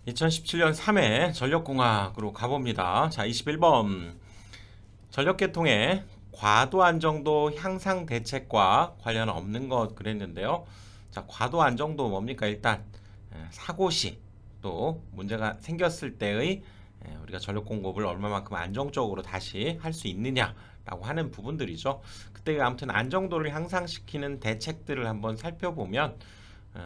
2017년 3회 전력공학으로 가봅니다. 자, 21번 전력계통의 과도 안정도 향상 대책과 관련 없는 것 그랬는데요. 자, 과도 안정도 뭡니까? 일단 사고 시 또 문제가 생겼을 때의 우리가 전력 공급을 얼마만큼 안정적으로 다시 할 수 있느냐라고 하는 부분들이죠. 그때 아무튼 안정도를 향상시키는 대책들을 한번 살펴보면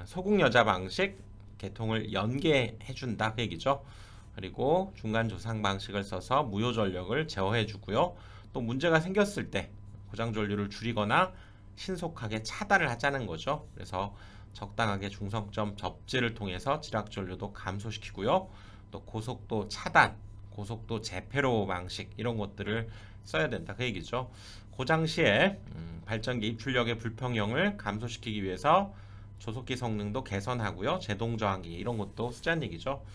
소국 여자 방식 계통을 연계해준다 그 얘기죠. 그리고 중간 조상 방식을 써서 무효 전력을 제어해주고요. 또 문제가 생겼을 때 고장 전류를 줄이거나 신속하게 차단을 하자는 거죠. 그래서 적당하게 중성점 접지를 통해서 지락 전류도 감소시키고요. 또 고속도 차단, 고속도 재폐로 방식 이런 것들을 써야 된다 그 얘기죠. 고장 시에 발전기 입출력의 불평형을 감소시키기 위해서 조속기 성능도 개선하고요. 제동 저항기 이런 것도 쓰자는 얘기죠.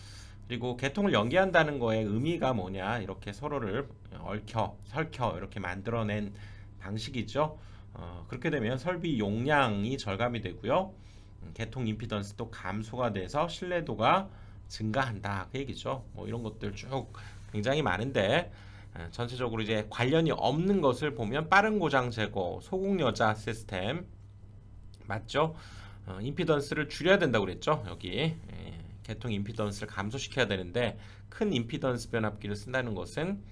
그리고 계통을 연계한다는 거의 의미가 뭐냐 이렇게 서로를 얽혀 설켜 이렇게 만들어낸 방식이죠. 그렇게 되면 설비 용량이 절감이 되고요. 계통 임피던스도 감소가 돼서 신뢰도가 증가한다 그 얘기죠. 뭐 이런 것들 쭉 굉장히 많은데 전체적으로 이제 관련이 없는 것을 보면 빠른 고장 제거, 소국 여자 시스템 맞죠? 임피던스를 줄여야 된다고 그랬죠. 여기 계통 임피던스를 감소시켜야 되는데 큰 임피던스 변압기를 쓴다는 것은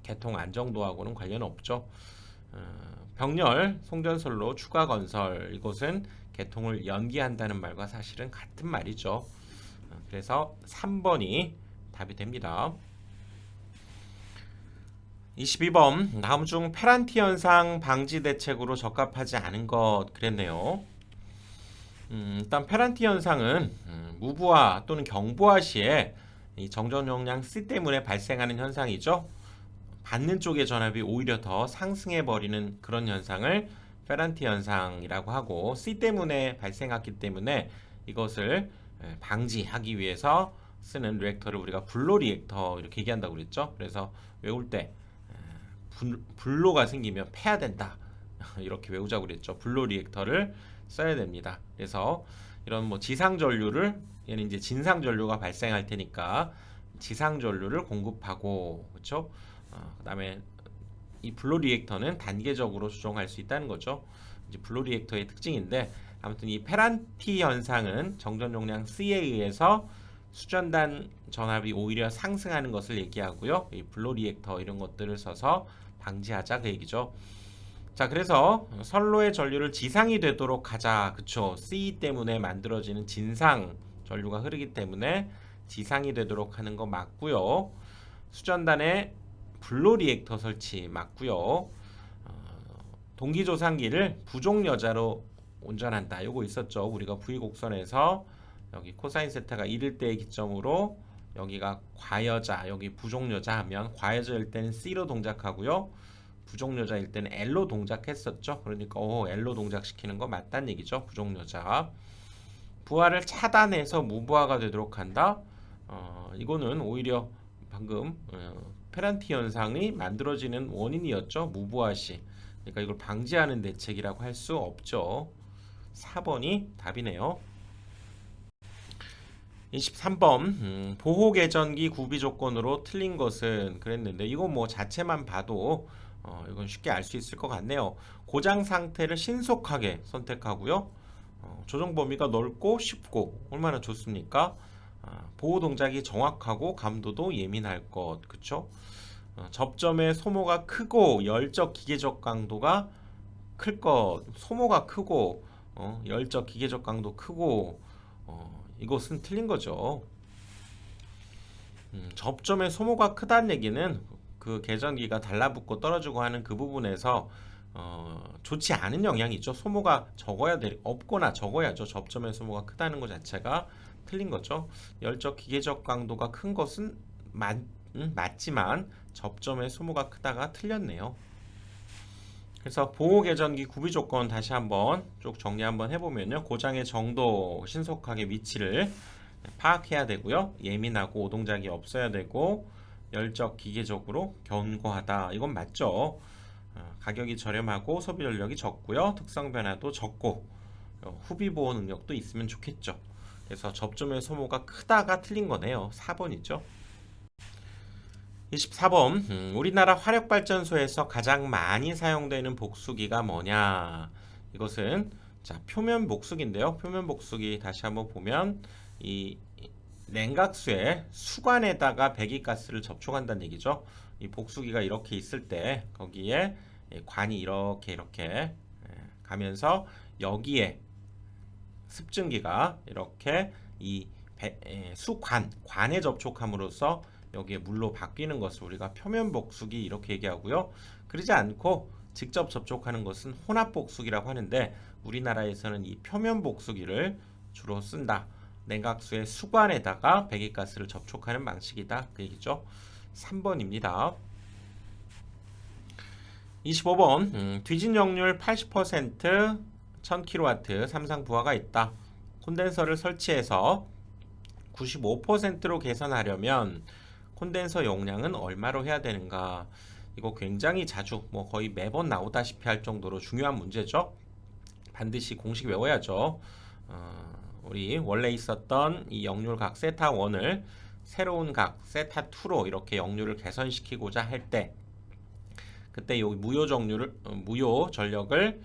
계통 안정도하고는 관련 없죠. 병렬 송전솔로 추가 건설 이것은 계통을 연기한다는 말과 사실은 같은 말이죠. 그래서 3번이 답이 됩니다. 22번 다음 중 페란티 현상 방지 대책으로 적합하지 않은 것 그랬네요. 일단 페란티 현상은 무부하 또는 경부하 시에 이 정전 용량 C 때문에 발생하는 현상이죠. 받는 쪽의 전압이 오히려 더 상승해 버리는 그런 현상을 페란티 현상이라고 하고 C 때문에 발생했기 때문에 이것을 방지하기 위해서 쓰는 리액터를 우리가 불로 리액터 이렇게 얘기한다고 그랬죠. 그래서 외울 때 불로가 생기면 패야 된다. 이렇게 외우자고 그랬죠. 불로 리액터를 써야 됩니다. 그래서 이런 뭐 지상 전류를 얘는 이제 진상 전류가 발생할 테니까 지상 전류를 공급하고 그렇죠? 그다음에 이 블로 리액터는 단계적으로 조정할 수 있다는 거죠. 이제 블로 리액터의 특징인데 아무튼 이 페란티 현상은 정전 용량 C에 의해서 수전단 전압이 오히려 상승하는 것을 얘기하고요. 이 블로 리액터 이런 것들을 써서 방지하자 그 얘기죠. 자, 그래서 선로의 전류를 지상이 되도록 하자. 그쵸? C 때문에 만들어지는 진상 전류가 흐르기 때문에 지상이 되도록 하는 거 맞고요. 수전단에 블로 리액터 설치 맞고요. 동기조상기를 부족 여자로 운전한다. 요거 있었죠. 우리가 V 곡선에서 여기 코사인 세타가 1일 때의 기점으로 여기가 과여자, 여기 부족 여자 하면 과여자일 때는 C로 동작하고요. 부족 여자일 때는 L로 동작했었죠. 그러니까 L로 동작시키는 거 맞다는 얘기죠. 부족 여자. 부하를 차단해서 무부하가 되도록 한다. 이거는 오히려 방금 페란티 현상이 만들어지는 원인이었죠. 무부하시. 그러니까 이걸 방지하는 대책이라고 할 수 없죠. 4번이 답이네요. 23번 보호 개전기 구비 조건으로 틀린 것은 그랬는데 이거 뭐 자체만 봐도 이건 쉽게 알 수 있을 것 같네요. 고장 상태를 신속하게 선택하고요. 조정 범위가 넓고 쉽고 얼마나 좋습니까? 보호 동작이 정확하고 감도도 예민할 것, 그쵸? 접점의 소모가 크고 열적 기계적 강도가 클 것, 소모가 크고 열적 기계적 강도 크고 이것은 틀린 거죠. 접점의 소모가 크다는 얘기는 그 계전기가 달라붙고 떨어지고 하는 그 부분에서 좋지 않은 영향이 있죠. 소모가 적어야 될 없거나 적어야죠. 접점의 소모가 크다는 것 자체가 틀린 거죠. 열적 기계적 강도가 큰 것은 맞지만 접점의 소모가 크다가 틀렸네요. 그래서 보호 계전기 구비 조건 다시 한번 쭉 정리 한번 해보면요. 고장의 정도 신속하게 위치를 파악해야 되고요. 예민하고 오동작이 없어야 되고 열적 기계적으로 견고하다. 이건 맞죠. 가격이 저렴하고 소비 전력이 적고요. 특성 변화도 적고 후비 보호 능력도 있으면 좋겠죠. 그래서 접점의 소모가 크다가 틀린 거네요. 4번이죠. 24번. 우리나라 화력발전소에서 가장 많이 사용되는 복수기가 뭐냐? 이것은 자, 표면 복수기인데요. 표면 복수기 다시 한번 보면 이 냉각수의 수관에다가 배기가스를 접촉한다는 얘기죠. 이 복수기가 이렇게 있을 때 거기에 관이 이렇게 가면서 여기에 습증기가 이렇게 이 관에 접촉함으로써 여기에 물로 바뀌는 것을 우리가 표면 복수기 이렇게 얘기하고요. 그러지 않고 직접 접촉하는 것은 혼합 복수기라고 하는데 우리나라에서는 이 표면 복수기를 주로 쓴다. 냉각수의 수관에다가 배기가스를 접촉하는 방식이다. 그 얘기죠. 3번입니다. 25번. 뒤진 역률 80% 1000kW 삼상 부하가 있다. 콘덴서를 설치해서 95%로 개선하려면 콘덴서 용량은 얼마로 해야 되는가? 이거 굉장히 자주 거의 매번 나오다시피 할 정도로 중요한 문제죠. 반드시 공식 외워야죠. 우리 원래 있었던 이 역률 각 세타 1을 새로운 각 세타 2로 이렇게 역률을 개선시키고자 할 때 그때 여기 무효 전력을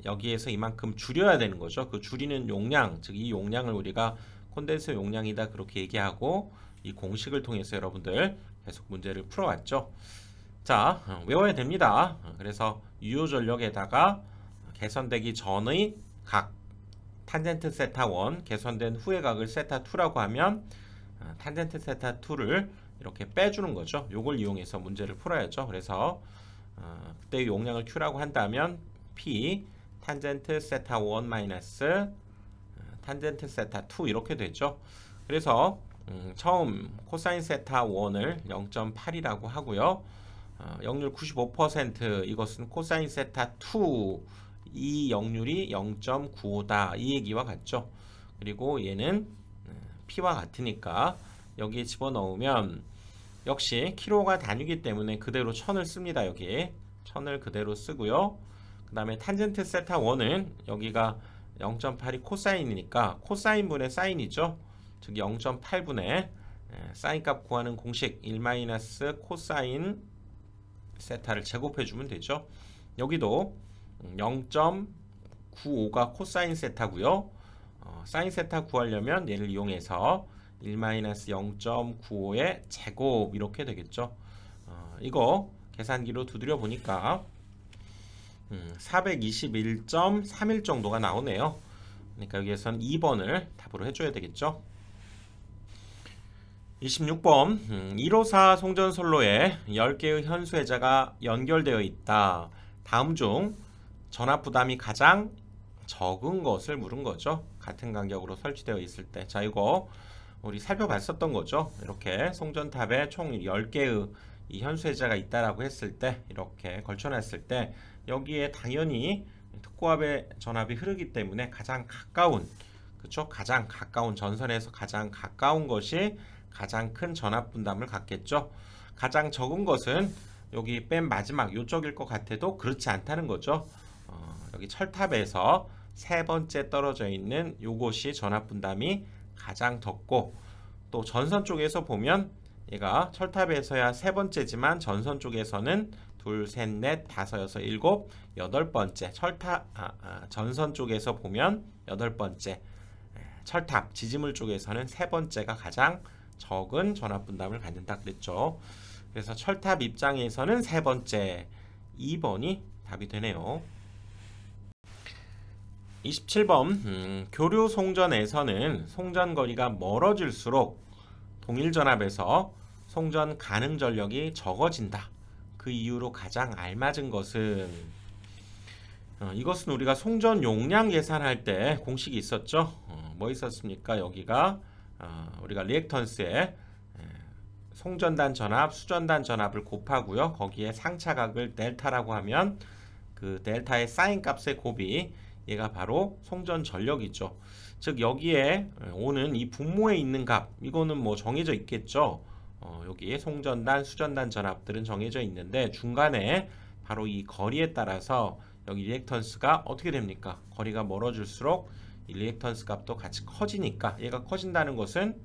여기에서 이만큼 줄여야 되는 거죠. 그 줄이는 용량, 즉 이 용량을 우리가 콘덴서 용량이다 그렇게 얘기하고 이 공식을 통해서 여러분들 계속 문제를 풀어왔죠. 자, 외워야 됩니다. 그래서 유효 전력에다가 개선되기 전의 각 탄젠트 세타 1, 개선된 후의 각을 세타 2라고 하면 탄젠트 세타 2를 이렇게 빼주는 거죠. 요걸 이용해서 문제를 풀어야죠. 그래서 그때 용량을 Q라고 한다면 P 탄젠트 세타 1 마이너스 탄젠트 세타 2 이렇게 되죠. 그래서 처음 코사인 세타 1을 0.8이라고 하고요. 역률 95% 이것은 코사인 세타 2 이 역률이 0.95다 이 얘기와 같죠. 그리고 얘는 P와 같으니까 여기에 집어넣으면 역시 킬로가 단위이기 때문에 그대로 1000을 씁니다. 여기 1000을 그대로 쓰고요. 그 다음에 탄젠트 세타 1은 여기가 0.8이 코사인이니까 코사인분의 사인이죠. 즉 0.8분의 사인값 구하는 공식 1 코사인 세타를 제곱해주면 되죠. 여기도 0.95가 코사인 세타고요. 사인 세타 구하려면 얘를 이용해서 1 0.95의 제곱 이렇게 되겠죠. 이거 계산기로 두드려 보니까 421.31 정도가 나오네요. 그러니까 여기에선 2번을 답으로 해줘야 되겠죠. 26번 154 송전선로에 10개의 현수회자가 연결되어 있다. 다음 중 전압 부담이 가장 적은 것을 물은 거죠. 같은 간격으로 설치되어 있을 때. 자, 이거 우리 살펴봤었던 거죠. 이렇게 송전탑에 총 10개의 이 현수회자가 있다라고 했을 때 이렇게 걸쳐놨을 때 여기에 당연히 특고압의 전압이 흐르기 때문에 가장 가까운 그렇죠? 가장 가까운 전선에서 가장 가까운 것이 가장 큰 전압 분담을 갖겠죠. 가장 적은 것은 여기 맨 마지막 요쪽일 것 같아도 그렇지 않다는 거죠. 여기 철탑에서 세 번째 떨어져 있는 요것이 전압 분담이 가장 적고 또 전선 쪽에서 보면 얘가 철탑에서야 세 번째지만 전선 쪽에서는 둘, 셋, 넷, 다섯, 여섯, 일곱, 여덟 번째 전선 쪽에서 보면 여덟 번째 철탑 지지물 쪽에서는 세 번째가 가장 적은 전압 분담을 갖는다 그랬죠. 그래서 철탑 입장에서는 세 번째 2번이 답이 되네요. 27번 교류 송전에서는 송전 거리가 멀어질수록 동일 전압에서 송전 가능 전력이 적어진다. 그 이유로 가장 알맞은 것은 이것은 우리가 송전 용량 계산할 때 공식이 있었죠. 뭐 있었습니까? 여기가 우리가 리액턴스에 송전단 전압, 수전단 전압을 곱하고요. 거기에 상차각을 델타라고 하면 그 델타의 사인 값의 곱이 얘가 바로 송전 전력이죠. 즉 여기에 오는 이 분모에 있는 값 이거는 뭐 정해져 있겠죠. 여기 송전단, 수전단 전압들은 정해져 있는데 중간에 바로 이 거리에 따라서 여기 리액턴스가 어떻게 됩니까? 거리가 멀어질수록 이 리액턴스 값도 같이 커지니까 얘가 커진다는 것은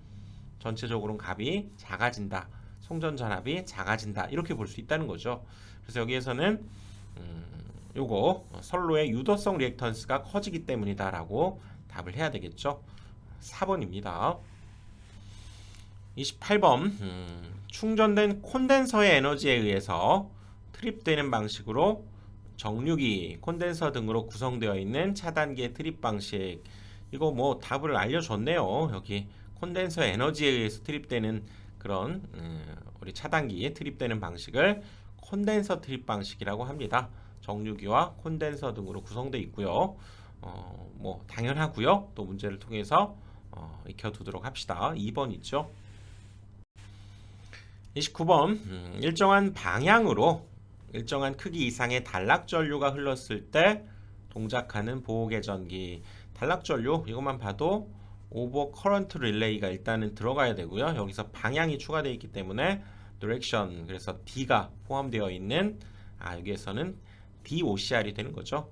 전체적으로는 값이 작아진다. 송전 전압이 작아진다. 이렇게 볼 수 있다는 거죠. 그래서 여기에서는 요거 선로의 유도성 리액턴스가 커지기 때문이다라고 답을 해야 되겠죠. 4번입니다. 28번 충전된 콘덴서의 에너지에 의해서 트립되는 방식으로 정류기, 콘덴서 등으로 구성되어 있는 차단기의 트립 방식. 이거 뭐 답을 알려줬네요. 여기 콘덴서 에너지에 의해서 트립되는 그런 우리 차단기에 트립되는 방식을 콘덴서 트립 방식이라고 합니다. 정류기와 콘덴서 등으로 구성되어 있고요. 뭐 당연하고요. 또 문제를 통해서 익혀두도록 합시다. 2번 있죠. 29번 일정한 방향으로 일정한 크기 이상의 단락전류가 흘렀을 때 동작하는 보호개전기. 단락전류 이것만 봐도 오버 커런트 릴레이가 일단은 들어가야 되고요. 여기서 방향이 추가되어 있기 때문에 디렉션, 그래서 D가 포함되어 있는 여기에서는 DOCR이 되는 거죠.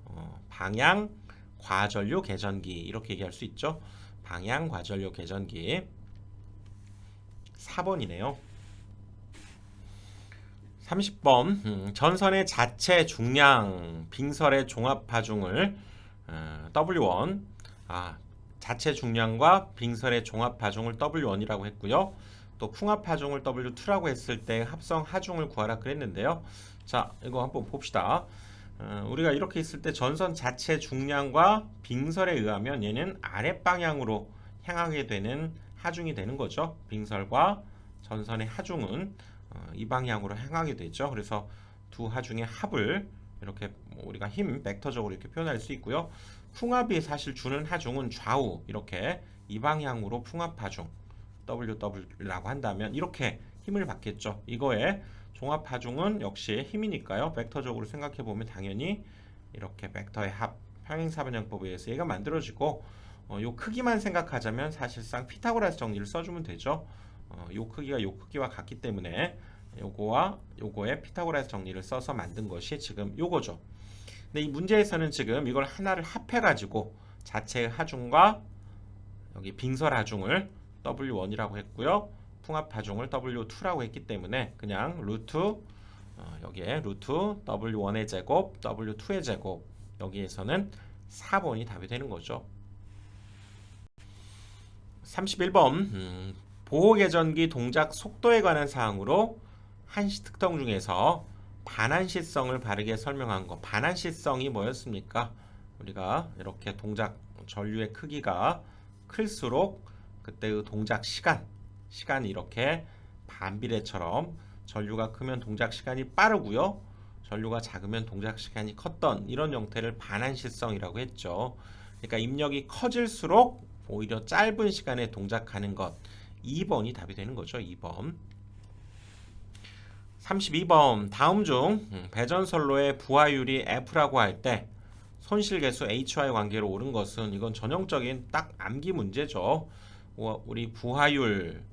방향 과전류 개전기 이렇게 얘기할 수 있죠. 방향 과전류 개전기. 4번이네요. 30번 전선의 자체 중량 빙설의 종합 파중을 W1 자체 중량과 빙설의 종합 파중을 W1이라고 했고요. 또 풍합 파중을 W2라고 했을 때 합성 하중을 구하라 그랬는데요. 자, 이거 한번 봅시다. 우리가 이렇게 있을 때 전선 자체 중량과 빙설에 의하면 얘는 아랫 방향으로 향하게 되는 하중이 되는 거죠. 빙설과 전선의 하중은 이 방향으로 향하게 되죠. 그래서 두 하중의 합을 이렇게 우리가 힘 벡터적으로 이렇게 표현할 수 있고요. 풍합이 사실 주는 하중은 좌우 이렇게 이 방향으로 풍합 하중 WW라고 한다면 이렇게 힘을 받겠죠. 이거에 종합 하중은 역시 힘이니까요. 벡터적으로 생각해 보면 당연히 이렇게 벡터의 합 평행사변형법에 의해서 얘가 만들어지고 요 크기만 생각하자면 사실상 피타고라스 정리를 써주면 되죠. 요 크기가 요 크기와 같기 때문에 요거와 요거의 피타고라스 정리를 써서 만든 것이 지금 요거죠. 근데 이 문제에서는 지금 이걸 하나를 합해 가지고 자체의 하중과 여기 빙설 하중을 W1이라고 했고요. 풍합 하중을 W2라고 했기 때문에 그냥 루트 여기에 루트 W1의 제곱 W2의 제곱 여기에서는 4번이 답이 되는 거죠. 31번 보호개전기 동작 속도에 관한 사항으로 한시 특성 중에서 반한시성을 바르게 설명한 거. 반한시성이 뭐였습니까? 우리가 이렇게 동작 전류의 크기가 클수록 그때의 동작 시간이 이렇게 반비례처럼 전류가 크면 동작 시간이 빠르고요. 전류가 작으면 동작 시간이 컸던 이런 형태를 반한시성이라고 했죠. 그러니까 입력이 커질수록 오히려 짧은 시간에 동작하는 것. 2번이 답이 되는 거죠. 2번. 32번 다음 중 배전선로의 부하율이 F라고 할 때 손실계수 H와의 관계로 옳은 것은 이건 전형적인 딱 암기 문제죠. 우리 부하율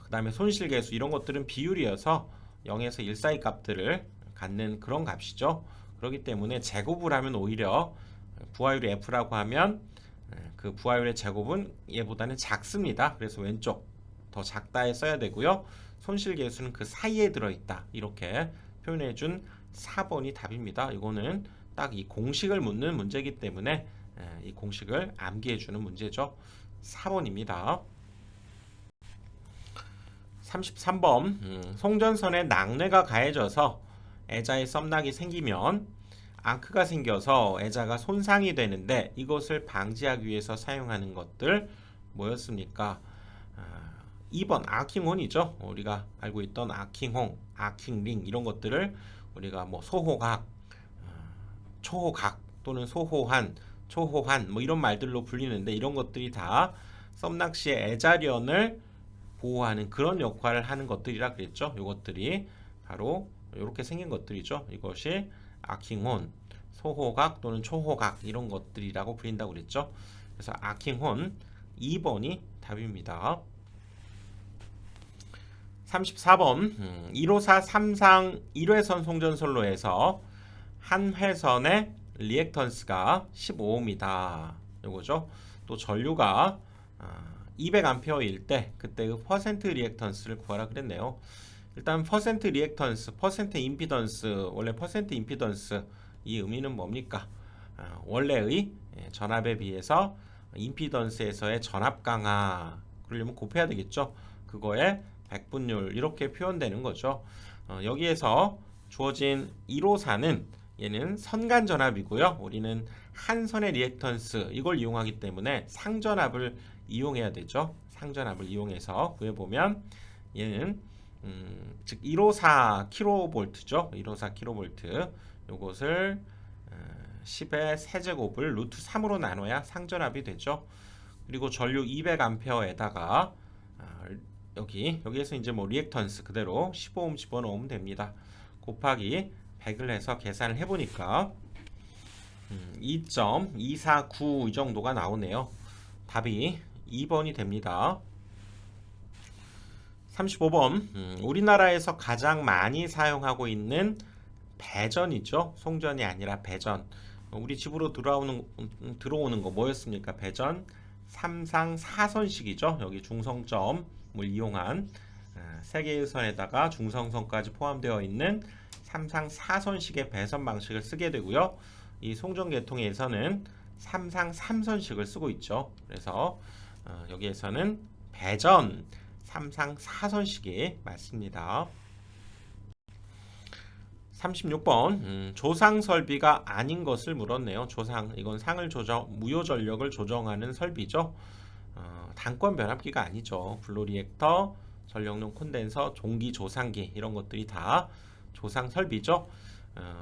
그 다음에 손실계수 이런 것들은 비율이어서 0에서 1 사이 값들을 갖는 그런 값이죠. 그렇기 때문에 제곱을 하면 오히려 부하율이 F라고 하면 그 부하율의 제곱은 얘보다는 작습니다. 그래서 왼쪽 더 작다에 써야 되고요. 손실계수는 그 사이에 들어있다. 이렇게 표현해준 4번이 답입니다. 이거는 딱 이 공식을 묻는 문제이기 때문에 이 공식을 암기해주는 문제죠. 4번입니다. 33번 송전선에 낙뢰가 가해져서 애자에 썸낙이 생기면 앙크가 생겨서 애자가 손상이 되는데 이것을 방지하기 위해서 사용하는 것들 뭐였습니까? 2번 아킹혼이죠. 우리가 알고 있던 아킹홍, 아킹링 이런 것들을 우리가 뭐 소호각, 초호각 또는 소호한, 초호환 뭐 이런 말들로 불리는데 이런 것들이 다 썸낙시의 애자련을 보호하는 그런 역할을 하는 것들이라 그랬죠. 이것들이 바로 이렇게 생긴 것들이죠. 이것이 아킹혼, 소호각 또는 초호각 이런 것들이라고 불린다고 그랬죠. 그래서 아킹혼 2번이 답입니다. 34번 154 3상 1회선 송전선로에서 한 회선의 리액턴스가 15Ω이다. 이거죠. 또 전류가 200A일 때 그때 그 퍼센트 리액턴스를 구하라 그랬네요. 일단 퍼센트 리액턴스, 퍼센트 임피던스, 원래 퍼센트 임피던스 이 의미는 뭡니까? 원래의 전압에 비해서 임피던스에서의 전압 강하 그러려면 곱해야 되겠죠. 그거에 백분율 이렇게 표현되는 거죠. 여기에서 주어진 154는 얘는 선간 전압이고요. 우리는 한 선의 리액턴스 이걸 이용하기 때문에 상전압을 이용해야 되죠. 상전압을 이용해서 구해보면 얘는 즉 154 킬로볼트죠. 154 킬로볼트 요것을 10의 세제곱을 루트 3으로 나눠야 상전압이 되죠. 그리고 전류 200A에다가 여기에서 이제 뭐 리액턴스 그대로 15옴 집어넣으면 됩니다. 곱하기 100을 해서 계산을 해보니까 2.249 이 정도가 나오네요. 답이 2번이 됩니다. 35번 우리나라에서 가장 많이 사용하고 있는 배전이죠. 송전이 아니라 배전. 우리 집으로 들어오는 거 뭐였습니까? 배전 3상 4선식이죠. 여기 중성점을 이용한 세계유선에다가 중성선까지 포함되어 있는 3상 4선식의 배선 방식을 쓰게 되고요. 이 송전 계통에서는 3상 3선식을 쓰고 있죠. 그래서 여기에서는 배전 3상 4선식이 맞습니다. 36번 조상 설비가 아닌 것을 물었네요. 조상 이건 상을 무효 전력을 조정하는 설비죠. 단권 변압기가 아니죠. 블로 리액터, 전력용 콘덴서, 종기 조상기 이런 것들이 다 조상 설비죠.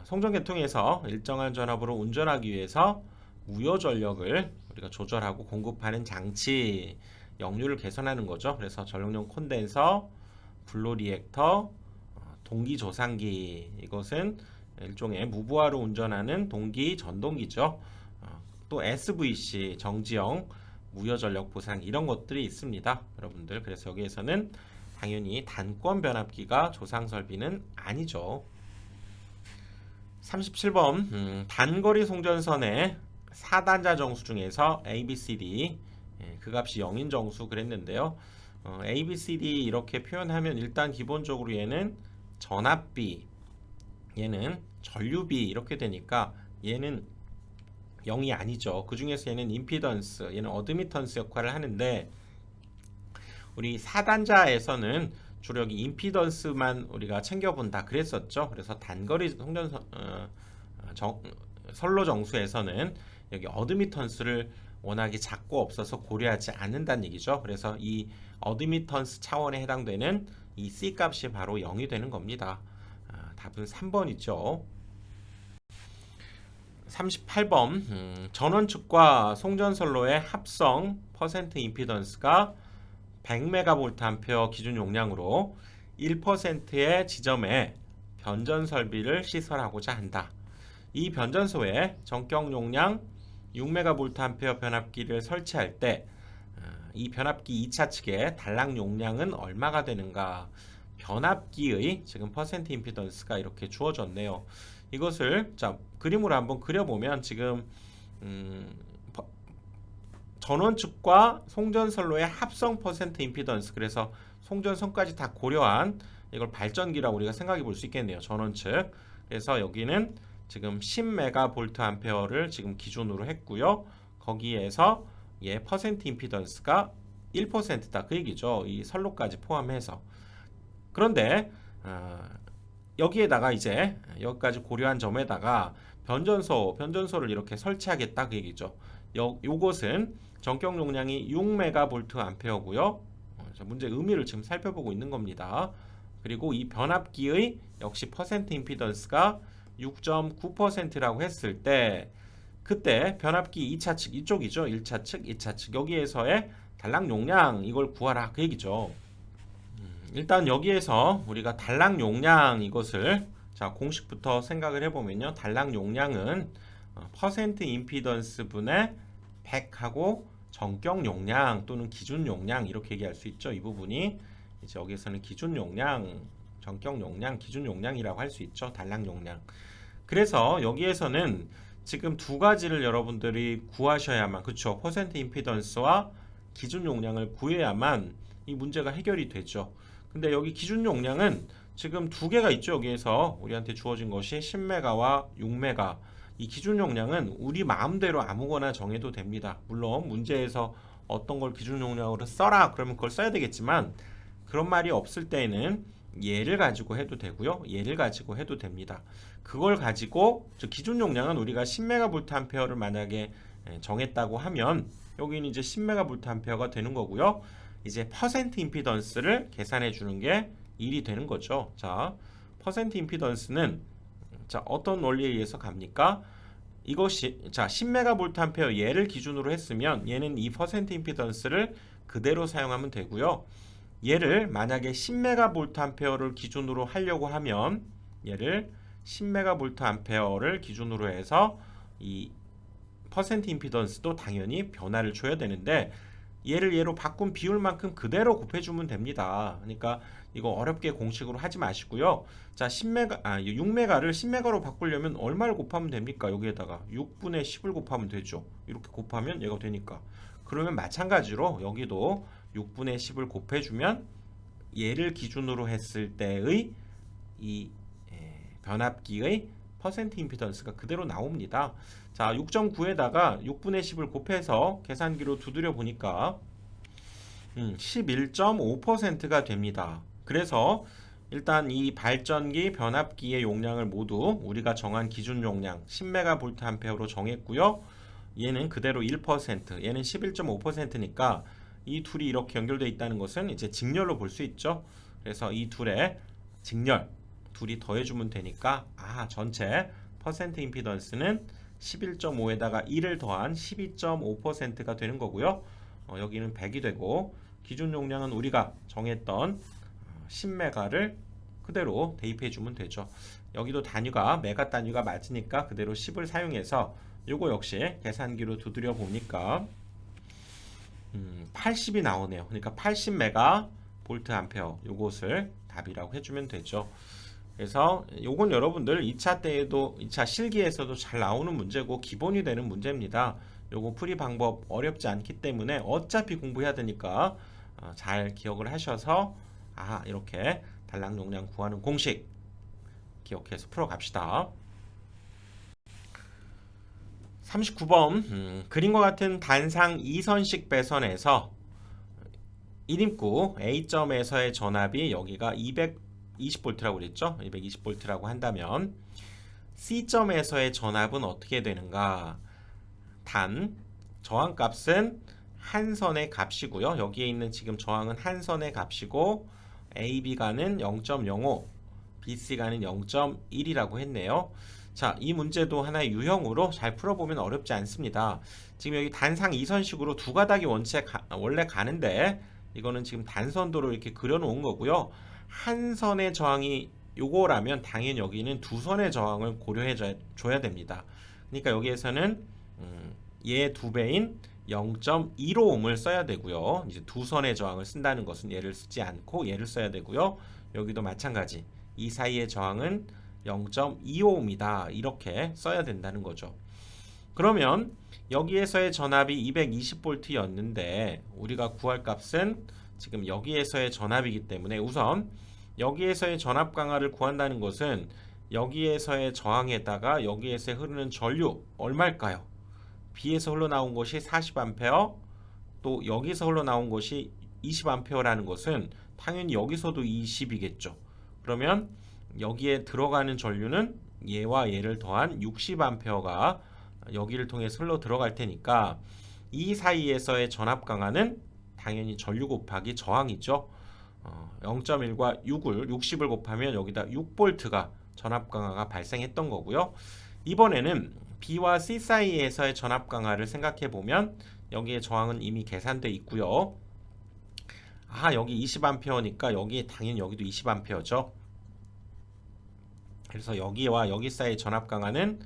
송전 계통에서 일정한 전압으로 운전하기 위해서 무효 전력을 우리가 조절하고 공급하는 장치 역류를 개선하는 거죠. 그래서 전력용 콘덴서, 블로 리액터, 동기 조상기 이것은 일종의 무부하로 운전하는 동기 전동기죠. 또 SVC 정지형 무효 전력 보상 이런 것들이 있습니다. 여러분들 그래서 여기에서는 당연히 단권 변압기가 조상 설비는 아니죠. 37번 단거리 송전선의 4단자 정수 중에서 ABCD 그 값이 0인 정수 그랬는데요. ABCD 이렇게 표현하면 일단 기본적으로 얘는 전압비, 얘는 전류비 이렇게 되니까 얘는 0이 아니죠. 그 중에서 얘는 임피던스, 얘는 어드미턴스 역할을 하는데 우리 4단자에서는 주로 여기 임피던스만 우리가 챙겨본다 그랬었죠. 그래서 단거리 송전선 선로 정수에서는 여기 어드미턴스를 워낙에 작고 없어서 고려하지 않는다는 얘기죠. 그래서 이 어드미턴스 차원에 해당되는 이 C 값이 바로 0이 되는 겁니다. 답은 3번이죠. 38번 전원축과 송전선로의 합성 퍼센트 임피던스가 100MVA 기준 용량으로 1%의 지점에 변전 설비를 시설하고자 한다. 이 변전소에 전격 용량 6MVA 변압기를 설치할 때 이 변압기 2차 측의 단락 용량은 얼마가 되는가? 변압기의 지금 퍼센트 임피던스가 이렇게 주어졌네요. 이것을 자 그림으로 한번 그려보면 지금 전원축과 송전선로의 합성 퍼센트 임피던스 그래서 송전선까지 다 고려한 이걸 발전기라고 우리가 생각해 볼 수 있겠네요. 전원측 그래서 여기는 지금 10MVA를 지금 기준으로 했고요. 거기에서 얘 퍼센트 임피던스가 1%다 그 얘기죠. 이 선로까지 포함해서 그런데 여기에다가 이제 여기까지 고려한 점에다가 변전소를 이렇게 설치하겠다 그 얘기죠. 요것은 전격 용량이 6MVA고요. 문제 의미를 지금 살펴보고 있는 겁니다. 그리고 이 변압기의 역시 퍼센트 임피던스가 6.9%라고 했을 때 그때 변압기 2차 측 이쪽이죠. 1차 측, 2차 측 여기에서의 단락 용량 이걸 구하라 그 얘기죠. 일단 여기에서 우리가 단락 용량 이것을 자 공식부터 생각을 해보면요. 단락 용량은 퍼센트 임피던스 분의 100하고 전격 용량 또는 기준 용량 이렇게 얘기할 수 있죠. 이 부분이 이제 여기에서는 기준 용량, 전격 용량, 기준 용량이라고 할 수 있죠. 단락 용량. 그래서 여기에서는 지금 두 가지를 여러분들이 구하셔야만, 그쵸? 퍼센트 임피던스와 기준 용량을 구해야만 이 문제가 해결이 되죠. 근데 여기 기준 용량은 지금 두 개가 있죠. 여기에서 우리한테 주어진 것이 10메가와 6메가. 이 기준 용량은 우리 마음대로 아무거나 정해도 됩니다. 물론 문제에서 어떤 걸 기준 용량으로 써라 그러면 그걸 써야 되겠지만, 그런 말이 없을 때에는 얘를 가지고 해도 되고요. 얘를 가지고 해도 됩니다. 그걸 가지고 기준 용량은 우리가 10메가볼트암페어를 만약에 정했다고 하면 여기는 이제 10메가볼트암페어가 되는 거고요. 이제 퍼센트 임피던스를 계산해 주는 게 일이 되는 거죠. 자, 퍼센트 임피던스는 자, 어떤 원리에 의해서 갑니까? 이것이 자 10메가볼트암페어 얘를 기준으로 했으면 얘는 이 퍼센트 임피던스를 그대로 사용하면 되고요. 얘를 만약에 10메가볼트암페어를 기준으로 하려고 하면 얘를 10메가볼트암페어를 기준으로 해서 이 퍼센트 임피던스도 당연히 변화를 줘야 되는데, 얘를 얘로 바꾼 비율만큼 그대로 곱해주면 됩니다. 그러니까 이거 어렵게 공식으로 하지 마시고요. 자, 6메가를 10메가로 바꾸려면 얼마를 곱하면 됩니까? 여기에다가 6분의 10을 곱하면 되죠. 이렇게 곱하면 얘가 되니까. 그러면 마찬가지로 여기도 6분의 10을 곱해주면 얘를 기준으로 했을 때의 이 변압기의 퍼센트 임피던스가 그대로 나옵니다. 자, 6.9에다가 6분의 10을 곱해서 계산기로 두드려 보니까 11.5%가 됩니다. 그래서 일단 이 발전기, 변압기의 용량을 모두 우리가 정한 기준 용량 10메가볼트암페어로 정했고요. 얘는 그대로 1%, 얘는 11.5%니까 이 둘이 이렇게 연결되어 있다는 것은 이제 직렬로 볼 수 있죠. 그래서 이 둘의 직렬 둘이 더해주면 되니까 전체 퍼센트 임피던스는 11.5에다가 1을 더한 12.5%가 되는 거고요. 여기는 100이 되고 기준 용량은 우리가 정했던 10메가를 그대로 대입해 주면 되죠. 여기도 단위가 메가 단위가 맞으니까 그대로 10을 사용해서 요거 역시 계산기로 두드려 보니까 80이 나오네요. 그러니까 80메가 볼트 암페어 요것을 답이라고 해주면 되죠. 그래서 요건 여러분들 2차 때에도 2차 실기에서도 잘 나오는 문제고 기본이 되는 문제입니다. 요거 풀이 방법 어렵지 않기 때문에 어차피 공부해야 되니까 잘 기억을 하셔서 이렇게 단락 용량 구하는 공식 기억해서 풀어 갑시다. 39번 그림과 같은 단상 2선식 배선에서 1인구 A점에서의 전압이 여기가 220V라고 그랬죠? 220V라고 한다면 C점에서의 전압은 어떻게 되는가? 단 저항값은 한 선의 값이고요. 여기에 있는 지금 저항은 한 선의 값이고 AB가는 0.05, BC가는 0.1이라고 했네요. 자, 이 문제도 하나의 유형으로 잘 풀어보면 어렵지 않습니다. 지금 여기 단상 2선식으로 두 가닥이 원래 가는데 이거는 지금 단선도로 이렇게 그려놓은 거고요. 한 선의 저항이 요거라면 당연히 여기는 두 선의 저항을 고려해 줘야 됩니다. 그러니까 여기에서는 얘 두 배인 0.15ohm을 써야 되고요. 이제 두 선의 저항을 쓴다는 것은 얘를 쓰지 않고 얘를 써야 되고요. 여기도 마찬가지. 이 사이의 저항은 0.25ohm이다. 이렇게 써야 된다는 거죠. 그러면 여기에서의 전압이 220V였는데 우리가 구할 값은 지금 여기에서의 전압이기 때문에 우선 여기에서의 전압 강하를 구한다는 것은 여기에서의 저항에다가 여기에서 흐르는 전류 얼마일까요? B에서 흘러나온 것이 40A, 또 여기서 흘러나온 것이 20A라는 것은 당연히 여기서도 20이겠죠. 그러면 여기에 들어가는 전류는 얘와 얘를 더한 60A가 여기를 통해서 흘러 들어갈 테니까 이 사이에서의 전압 강하는 당연히 전류 곱하기 저항이죠. 0.1과 60을 곱하면 여기다 6V가 전압 강하가 발생했던 거고요. 이번에는 B와 C 사이에서의 전압 강하를 생각해 보면 여기에 저항은 이미 계산돼 있고요. 여기 20A니까 여기 당연히 여기도 20A죠. 그래서 여기와 여기 사이의 전압 강하는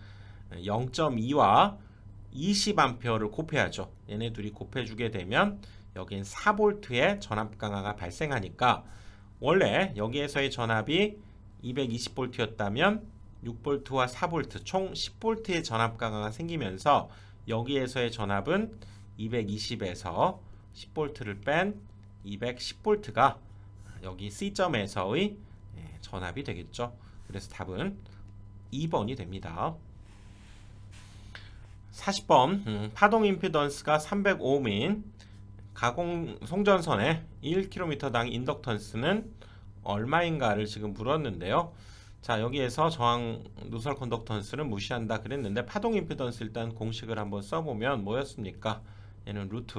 0.2와 20A를 곱해야죠. 얘네 둘이 곱해주게 되면 여긴 4V의 전압 강하가 발생하니까 원래 여기에서의 전압이 220V였다면 6V와 4V 총 10V의 전압 강화가 생기면서 여기에서의 전압은 220에서 10V를 뺀 210V가 여기 C점에서의 전압이 되겠죠. 그래서 답은 2번이 됩니다. 40번 파동 임피던스가 300ohm인 가공 송전선의 1km당 인덕턴스는 얼마인가를 지금 물었는데요. 자, 여기에서 저항 누설 컨덕턴스는 무시한다 그랬는데 파동 임피던스 일단 공식을 한번 써보면 뭐였습니까? 얘는 루트,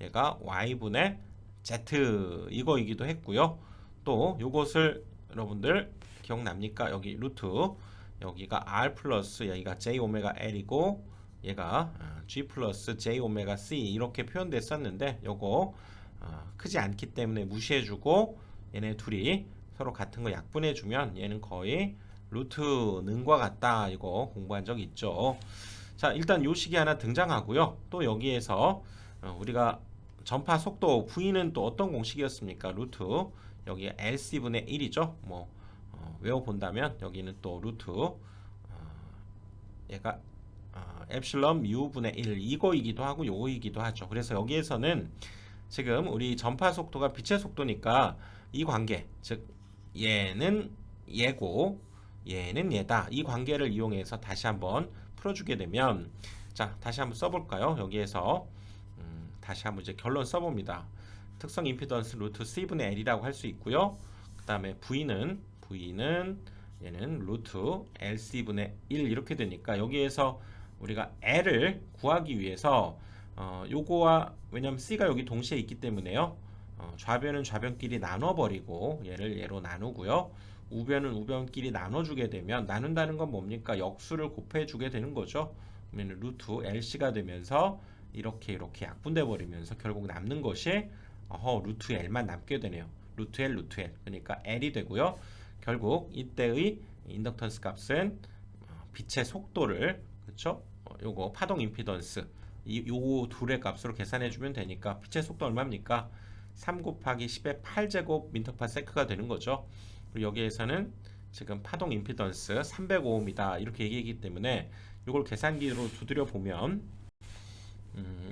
얘가 y분의 z 이거이기도 했고요. 또 요것을 여러분들 기억납니까? 여기 루트, 여기가 r 플러스 여기가 j 오메가 l이고 얘가 g 플러스 j 오메가 c 이렇게 표현됐었는데 요거 크지 않기 때문에 무시해주고 얘네 둘이 서로 같은 거 약분해주면 얘는 거의 루트 능과 같다. 이거 공부한 적 있죠. 자, 일단 요 식이 하나 등장하고요. 또 여기에서 우리가 전파 속도 V는 또 어떤 공식이었습니까? 루트 여기 LC분의 1이죠. 뭐 외워본다면 여기는 또 루트 얘가 엡실론 U분의 1 이거이기도 하고 요거이기도 하죠. 그래서 여기에서는 지금 우리 전파 속도가 빛의 속도니까 이 관계, 즉 얘는 얘고 얘는 얘다. 이 관계를 이용해서 다시 한번 풀어주게 되면 자, 다시 한번 써볼까요? 여기에서 다시 한번 이제 결론 써봅니다. 특성 임피던스 루트 C분의 L이라고 할 수 있고요. 그 다음에 V는 얘는 루트 LC분의 1 이렇게 되니까 여기에서 우리가 L을 구하기 위해서 요거와 왜냐면 C가 여기 동시에 있기 때문에요. 좌변은 좌변끼리 나눠버리고 얘를 얘로 나누고요. 우변은 우변끼리 나눠주게 되면 나눈다는 건 뭡니까? 역수를 곱해주게 되는 거죠. 그러면 루트 LC가 되면서 이렇게 약분돼 버리면서 결국 남는 것이 루트 L만 남게 되네요. 루트 L 그러니까 L이 되고요. 결국 이때의 인덕턴스 값은 빛의 속도를 그렇죠? 요거 파동 임피던스 요 둘의 값으로 계산해 주면 되니까 빛의 속도 얼마입니까? 3 곱하기 10의 8제곱 미터파세크가 되는 거죠. 그리고 여기에서는 지금 파동 임피던스 305ohm이다 이렇게 얘기하기 때문에 이걸 계산기로 두드려 보면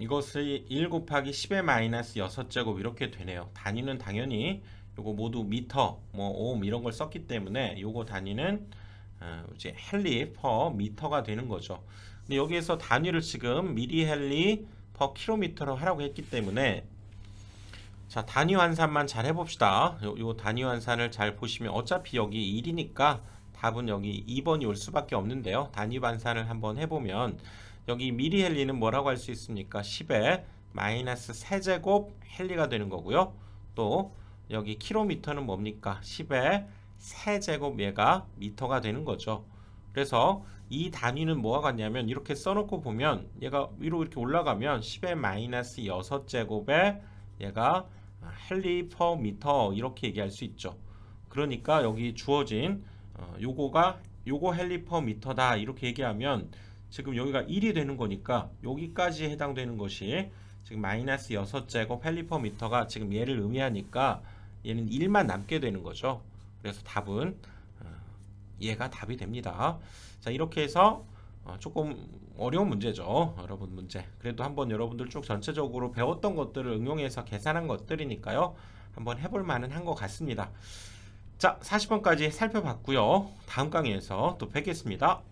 이것이 1 곱하기 10의 마이너스 6제곱 이렇게 되네요. 단위는 당연히 요거 모두 미터, 뭐 오hm 이런 걸 썼기 때문에 요거 단위는 이제 헨리 퍼 미터가 되는 거죠. 근데 여기에서 단위를 지금 미리 헨리 퍼 킬로미터로 하라고 했기 때문에 자, 단위 환산만 잘 해봅시다. 요 단위 환산을 잘 보시면 어차피 여기 1이니까 답은 여기 2번이 올 수밖에 없는데요. 단위 환산을 한번 해보면 여기 미리 헨리는 뭐라고 할 수 있습니까? 10의 마이너스 세제곱 헨리가 되는 거고요. 또 여기 킬로미터는 뭡니까? 10의 세제곱 얘가 미터가 되는 거죠. 그래서 이 단위는 뭐와 같냐면 이렇게 써놓고 보면 얘가 위로 이렇게 올라가면 10의 마이너스 6제곱에 얘가 헨리 퍼 미터 이렇게 얘기할 수 있죠. 그러니까 여기 주어진 요거 헨리 퍼 미터다 이렇게 얘기하면 지금 여기가 1이 되는 거니까 여기까지 해당되는 것이 지금 마이너스 6제곱 헨리 퍼 미터가 지금 얘를 의미하니까 얘는 1만 남게 되는 거죠. 그래서 답은 얘가 답이 됩니다. 자, 이렇게 해서 조금 어려운 문제죠. 여러분 문제. 그래도 한번 여러분들 쭉 전체적으로 배웠던 것들을 응용해서 계산한 것들이니까요. 한번 해볼 만은 한 것 같습니다. 자, 40번까지 살펴봤고요. 다음 강의에서 또 뵙겠습니다.